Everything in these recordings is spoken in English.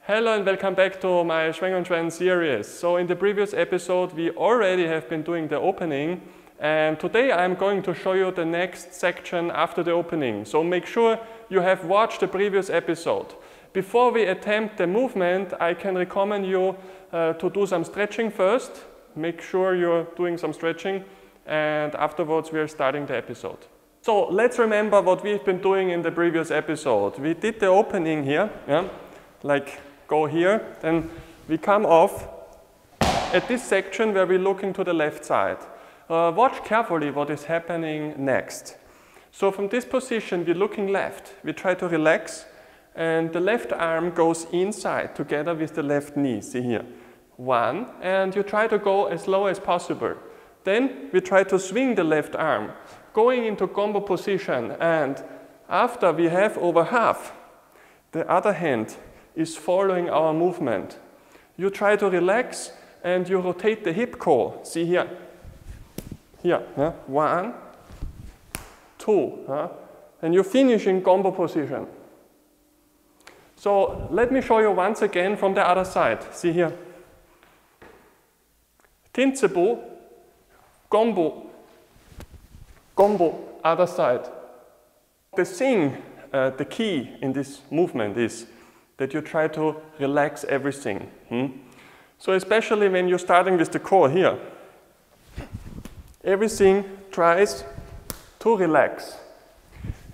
Hello and welcome back to my Xuan series. So in the previous episode we already have been doing the opening, and today I'm going to show you the next section after the opening. So make sure you have watched the previous episode. Before we attempt the movement, I can recommend you to do some stretching first. Make sure you're doing some stretching, and afterwards we are starting the episode. So let's remember what we've been doing in the previous episode. We did the opening here, like go here, then we come off at this section where we're looking to the left side. Watch carefully what is happening next. So from this position we're looking left, we try to relax, and the left arm goes inside together with the left knee, see here. One, and you try to go as low as possible. Then we try to swing the left arm, going into combo position, and after we have over half, the other hand is following our movement. You try to relax and you rotate the hip core. See here. Here. One, two. And you finish in combo position. So let me show you once again from the other side. See here. Tinzebu, combo, combo, other side. The key in this movement is that you try to relax everything. So especially when you're starting with the core here, everything tries to relax.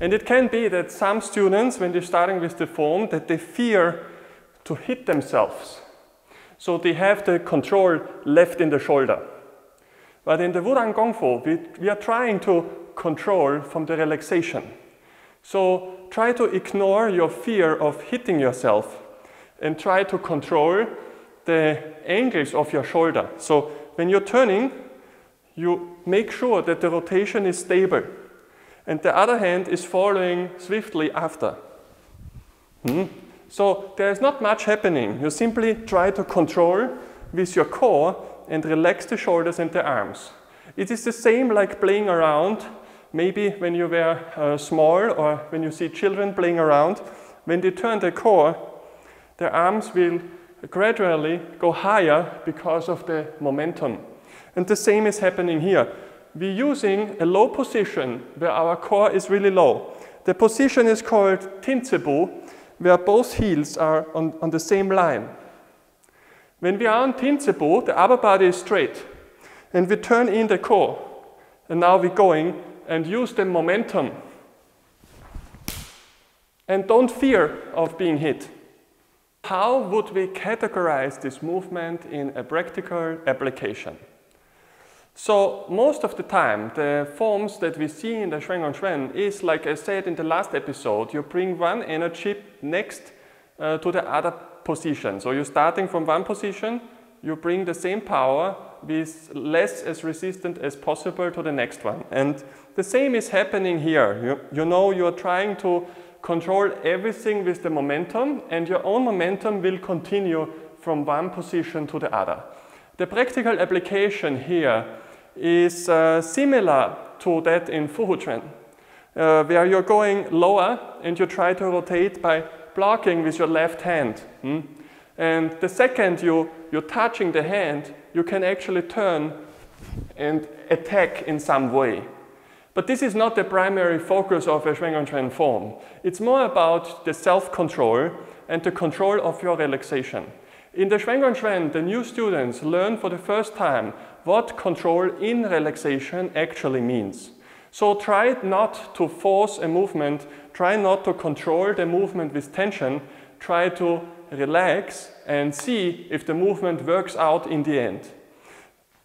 And it can be that some students, when they're starting with the form, that they fear to hit themselves. So they have the control left in the shoulder. But in the Wudang Gong Fu, we are trying to control from the relaxation. So try to ignore your fear of hitting yourself and try to control the angles of your shoulder. So when you're turning, you make sure that the rotation is stable and the other hand is following swiftly after. So there's not much happening. You simply try to control with your core and relax the shoulders and the arms. It is the same like playing around. Maybe when you were small or when you see children playing around, when they turn the core, their arms will gradually go higher because of the momentum. And the same is happening here. We're using a low position where our core is really low. The position is called Tinzebu, where both heels are on the same line. When we are on Tinzebu, the upper body is straight, and we turn in the core, and now we're going and use the momentum. And don't fear of being hit. How would we categorize this movement in a practical application? So most of the time, the forms that we see in the Xuan is, like I said in the last episode, you bring one energy next to the other position. So you're starting from one position, you bring the same power with less as resistant as possible to the next one. And the same is happening here. You know you're trying to control everything with the momentum, and your own momentum will continue from one position to the other. The practical application here is similar to that in Fuhuchuan, where you're going lower and you try to rotate by blocking with your left hand. And the second you're touching the hand, you can actually turn and attack in some way. But this is not the primary focus of a Xuan form. It's more about the self-control and the control of your relaxation. In the Xuan, the new students learn for the first time what control in relaxation actually means. So try not to force a movement, try not to control the movement with tension, try to relax and see if the movement works out in the end.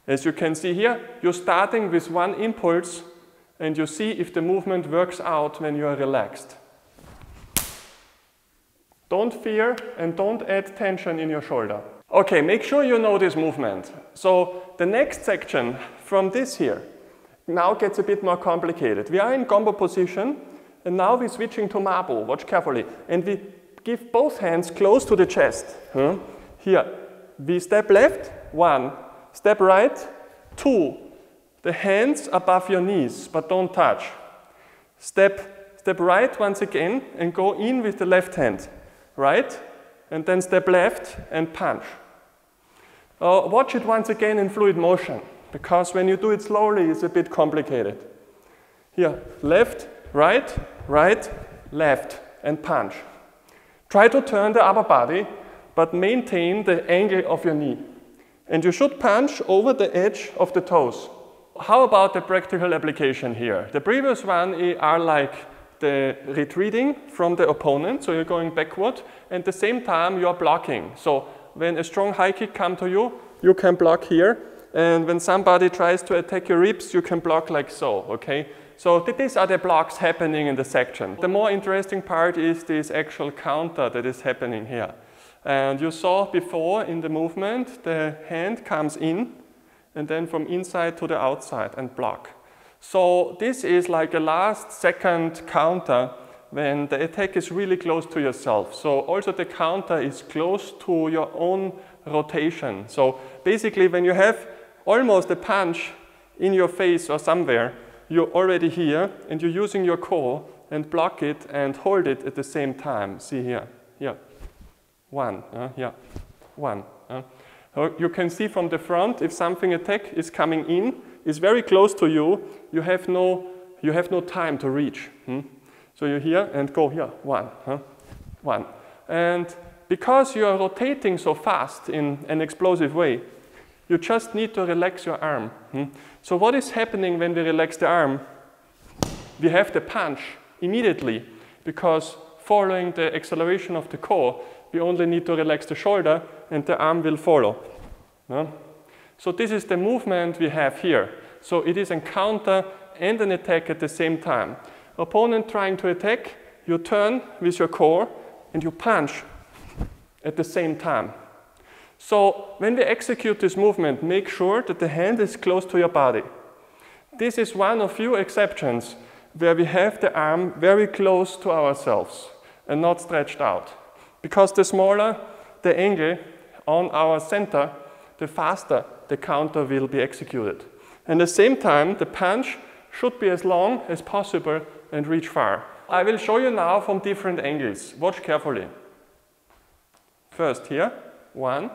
As you can see here, you're starting with one impulse and you see if the movement works out when you are relaxed. Don't fear and don't add tension in your shoulder. Okay, make sure you know this movement. So the next section from this here now gets a bit more complicated. We are in combo position and now we're switching to Mabu. Watch carefully. And we give both hands close to the chest. Here, we step left, one. Step right, two. The hands above your knees, but don't touch. Step right once again and go in with the left hand. Right, and then step left and punch. Watch it once again in fluid motion, because when you do it slowly, it's a bit complicated. Here, left, right, right, left, and punch. Try to turn the upper body, but maintain the angle of your knee. And you should punch over the edge of the toes. How about the practical application here? The previous one are like the retreating from the opponent, so you're going backward, and at the same time you're blocking. So when a strong high kick comes to you, you can block here, and when somebody tries to attack your ribs, you can block like so, okay? So these are the blocks happening in the section. The more interesting part is this actual counter that is happening here. And you saw before in the movement, the hand comes in, and then from inside to the outside and block. So this is like a last second counter when the attack is really close to yourself. So also the counter is close to your own rotation. So basically when you have almost a punch in your face or somewhere, you're already here and you're using your core and block it and hold it at the same time. See here, yeah, one, yeah, one. You can see from the front, if something attack is coming in, is very close to you, you have no time to reach. So you're here and go here, one, one. And because you are rotating so fast in an explosive way, you just need to relax your arm. So what is happening when we relax the arm? We have the punch immediately, because following the acceleration of the core, we only need to relax the shoulder and the arm will follow. So this is the movement we have here. So it is a counter and an attack at the same time. Opponent trying to attack, you turn with your core and you punch at the same time. So when we execute this movement, make sure that the hand is close to your body. This is one of few exceptions where we have the arm very close to ourselves and not stretched out. Because the smaller the angle on our center, the faster the counter will be executed. And at the same time, the punch should be as long as possible and reach far. I will show you now from different angles. Watch carefully. First here, one,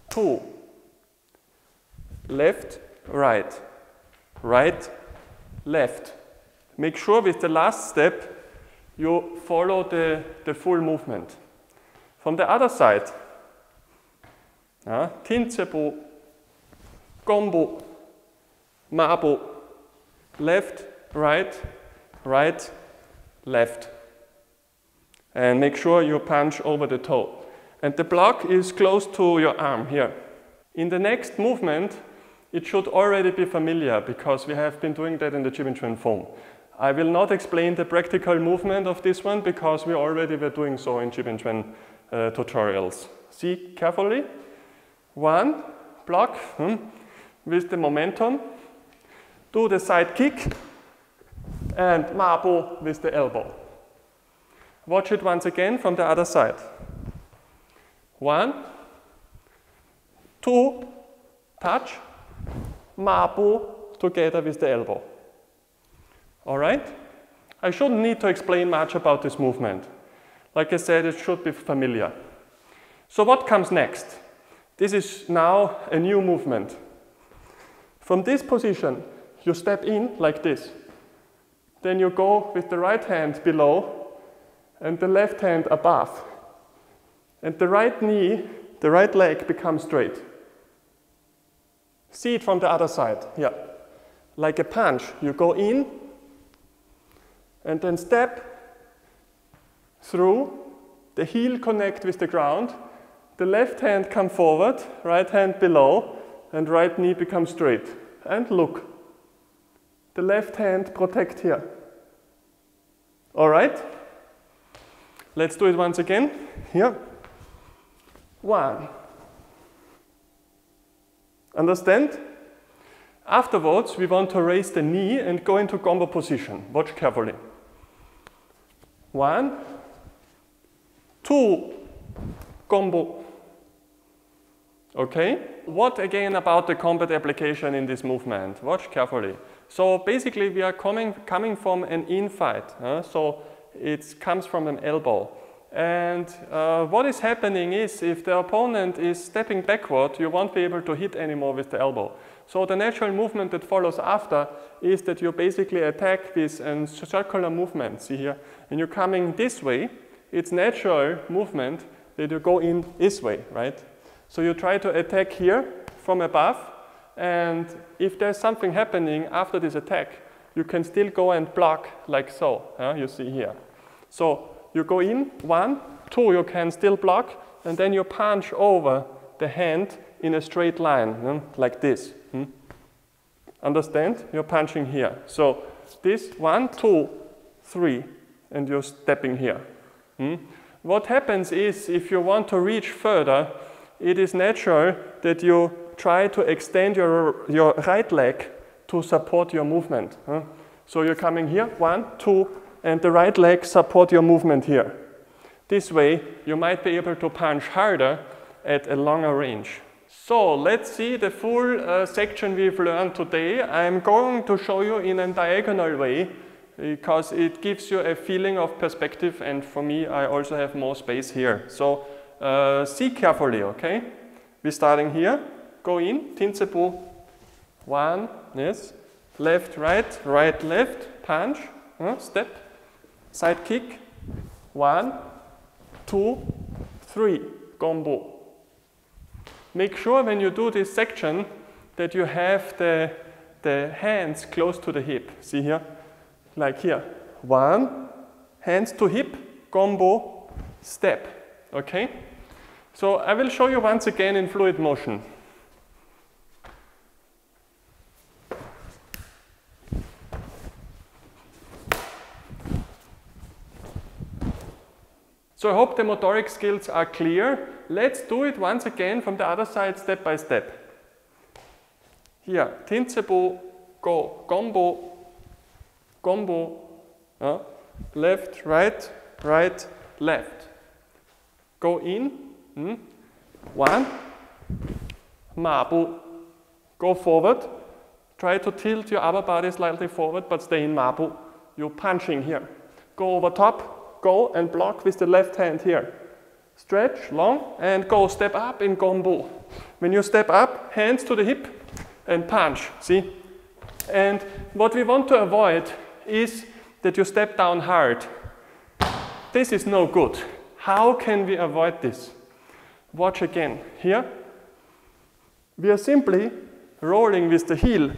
two, left, right, right, left. Make sure with the last step you follow the full movement. From the other side, Tincebu, Gombu, Mabu, left, right, right, left. And make sure you punch over the toe. And the block is close to your arm here. In the next movement, it should already be familiar because we have been doing that in the Jib and Xuan foam. I will not explain the practical movement of this one because we already were doing so in Jib and Xuan tutorials. See carefully. One, block with the momentum. Do the side kick and Mabu with the elbow. Watch it once again from the other side. One, two, touch, Mabu together with the elbow. All right? I shouldn't need to explain much about this movement. Like I said, it should be familiar. So what comes next? This is now a new movement. From this position, you step in like this. Then you go with the right hand below and the left hand above. And the right knee, the right leg becomes straight. See it from the other side, yeah. Like a punch, you go in and then step through, the heel connect with the ground, the left hand come forward, right hand below, and right knee becomes straight. And look, the left hand protect here. All right? Let's do it once again, here. One. Understand? Afterwards, we want to raise the knee and go into combo position. Watch carefully. One, two, combo. Okay? What again about the combat application in this movement? Watch carefully. So basically we are coming from an in fight. So it comes from an elbow. And what is happening is, if the opponent is stepping backward, you won't be able to hit anymore with the elbow. So the natural movement that follows after is that you basically attack this circular movement, see here, and you're coming this way. It's natural movement that you go in this way, right? So you try to attack here from above, and if there's something happening after this attack, you can still go and block like so, you see here. So you go in, 1, 2, you can still block, and then you punch over the hand in a straight line, like this. Understand? You're punching here. So this 1, 2, 3, and you're stepping here. What happens is, if you want to reach further, it is natural that you try to extend your right leg to support your movement. So you're coming here, 1, 2, and the right leg support your movement here. This way, you might be able to punch harder at a longer range. So let's see the full section we've learned today. I'm going to show you in a diagonal way because it gives you a feeling of perspective, and for me, I also have more space here. So see carefully, okay? We're starting here. Go in, Tinsebu, 1, yes, left, right, right, left, punch, step, side kick, 1, 2, 3, combo. Make sure when you do this section that you have the hands close to the hip. See here? Like here. 1, hands to hip, combo, step. Okay? So I will show you once again in fluid motion. So I hope the motoric skills are clear. Let's do it once again from the other side, step by step. Here, Tinsebu, go, combo, combo, left, right, right, left. Go in, 1, mabu, go forward. Try to tilt your upper body slightly forward, but stay in mabu. You're punching here. Go over top. Go and block with the left hand here. Stretch, long, and go, step up in gombo. When you step up, hands to the hip and punch, see? And what we want to avoid is that you step down hard. This is no good. How can we avoid this? Watch again. Here, we are simply rolling with the heel.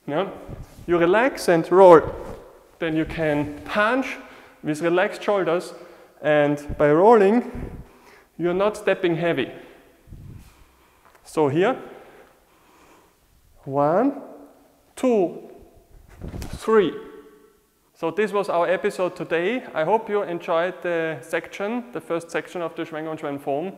You relax and roll. Then you can punch with relaxed shoulders, and by rolling, you're not stepping heavy. So here, 1, 2, 3. So this was our episode today. I hope you enjoyed the section, the first section of the Xuan Gong Xuan form.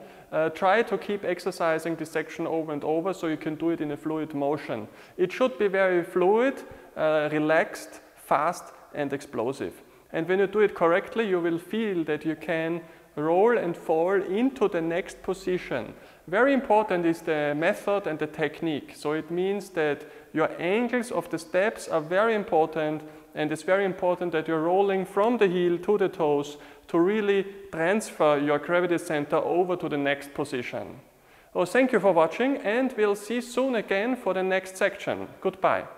Try to keep exercising this section over and over so you can do it in a fluid motion. It should be very fluid, relaxed, fast, and explosive. And when you do it correctly, you will feel that you can roll and fall into the next position. Very important is the method and the technique. So it means that your angles of the steps are very important, and it's very important that you're rolling from the heel to the toes to really transfer your gravity center over to the next position. So thank you for watching, and we'll see soon again for the next section. Goodbye.